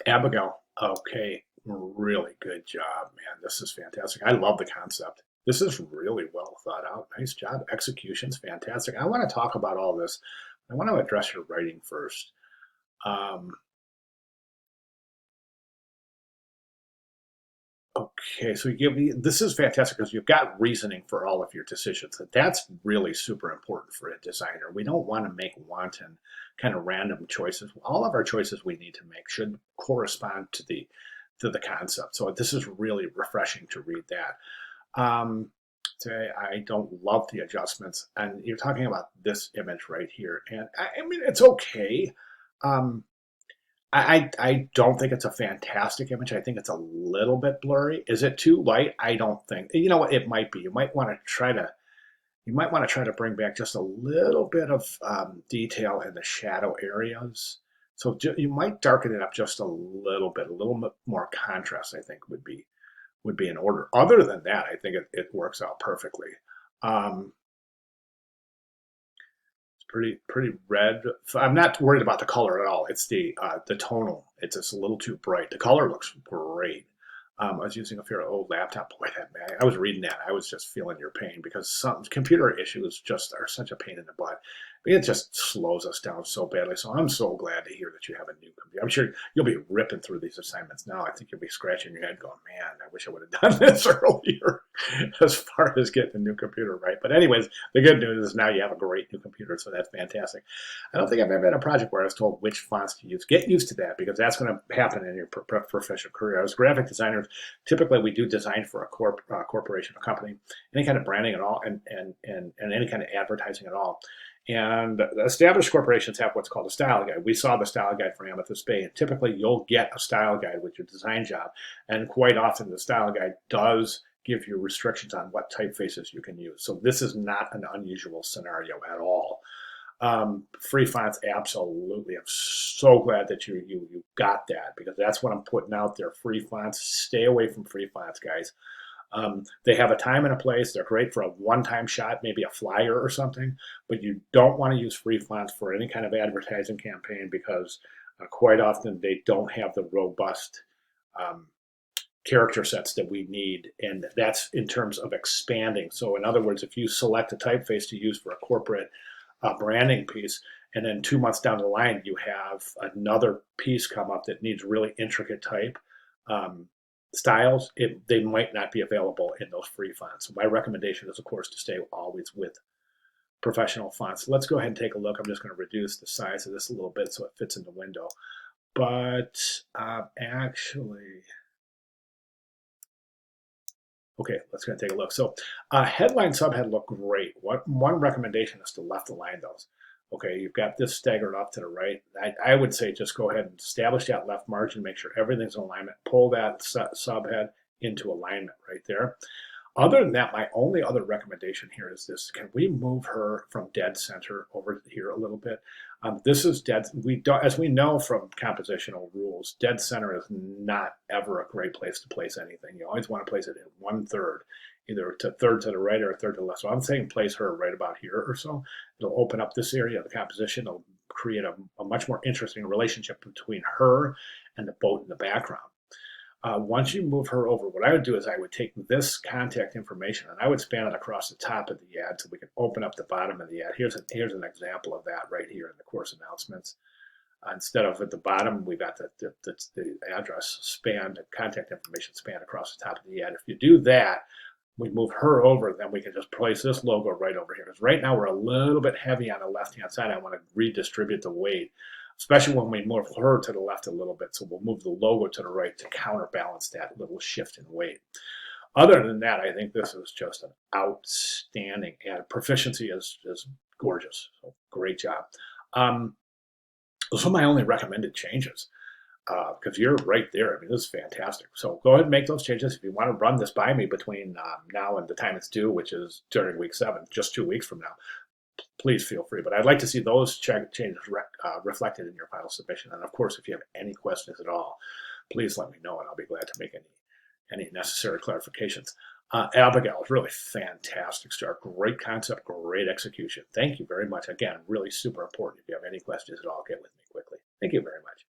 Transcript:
Abigail, okay, really good job, man. This is fantastic. I love the concept. This is really well thought out. Nice job. Execution's fantastic. I want to talk about all this. I want to address your writing first. Um, okay, so you give me this is fantastic because you've got reasoning for all of your decisions. And that's really super important for a designer. We don't want to make wanton kind of random choices. All of our choices we need to make should correspond to the concept. So this is really refreshing to read that. Say I don't love the adjustments, and you're talking about this image right here, and I mean it's okay. Um, I don't think it's a fantastic image. I think it's a little bit blurry. Is it too light? I don't think. You know what? It might be. You might want to try to bring back just a little bit of detail in the shadow areas. So you might darken it up just a little bit more contrast. I think would be in order. Other than that, I think it works out perfectly. Um, it's pretty red. I'm not worried about the color at all. It's the tonal. It's just a little too bright. The color looks great. I was using a fairly old laptop. Boy, I was reading that. I was just feeling your pain because some computer issues just are such a pain in the butt. It just slows us down so badly. So I'm so glad to hear that you have a new computer. I'm sure you'll be ripping through these assignments now. I think you'll be scratching your head going, man, I wish I would have done this earlier as far as getting a new computer right. But anyways, the good news is now you have a great new computer, so that's fantastic. I don't think I've ever had a project where I was told which fonts to use. Get used to that because that's going to happen in your professional career. As graphic designers, typically we do design for a corporation, a company, any kind of branding at all, and any kind of advertising at all. And established corporations have what's called a style guide. We saw the style guide for Amethyst Bay, and typically you'll get a style guide with your design job. And quite often the style guide does give you restrictions on what typefaces you can use. So this is not an unusual scenario at all. Free fonts, absolutely. I'm so glad that you got that because that's what I'm putting out there. Free fonts. Stay away from free fonts, guys. They have a time and a place. They're great for a one-time shot, maybe a flyer or something, but you don't want to use free fonts for any kind of advertising campaign because quite often they don't have the robust um, character sets that we need, and that's in terms of expanding. So in other words, if you select a typeface to use for a corporate branding piece, and then 2 months down the line you have another piece come up that needs really intricate type um, styles, they might not be available in those free fonts. So my recommendation is, of course, to stay always with professional fonts. Let's go ahead and take a look. I'm just going to reduce the size of this a little bit so it fits in the window. But actually, okay, let's go take a look. So headline, subhead look great. One recommendation is to left align those. Okay, you've got this staggered off to the right. I would say just go ahead and establish that left margin, make sure everything's in alignment, pull that subhead into alignment right there. Other than that, my only other recommendation here is this. Can we move her from dead center over here a little bit? This is dead. We don't, as we know from compositional rules, dead center is not ever a great place to place anything. You always want to place it in 1/3, either to third to the right or a third to the left. So I'm saying place her right about here or so. It'll open up this area of the composition. It'll create a much more interesting relationship between her and the boat in the background. Once you move her over, what I would do is I would take this contact information and I would span it across the top of the ad so we can open up the bottom of the ad. Here's an example of that right here in the course announcements. Instead of at the bottom, we've got the address span, the contact information span across the top of the ad. If you do that, we move her over, then we can just place this logo right over here. Because right now we're a little bit heavy on the left-hand side. I want to redistribute the weight, especially when we move her to the left a little bit. So we'll move the logo to the right to counterbalance that little shift in weight. Other than that, I think this is just an outstanding ad. Proficiency is gorgeous. So great job. Those are my only recommended changes because you're right there. I mean, this is fantastic. So go ahead and make those changes. If you want to run this by me between now and the time it's due, which is during week 7, just 2 weeks from now, please feel free. But I'd like to see those changes reflected in your final submission. And of course, if you have any questions at all, please let me know, and I'll be glad to make any necessary clarifications. Abigail is really fantastic start. Great concept, great execution. Thank you very much. Again, really super important. If you have any questions at all, get with me quickly. Thank you very much.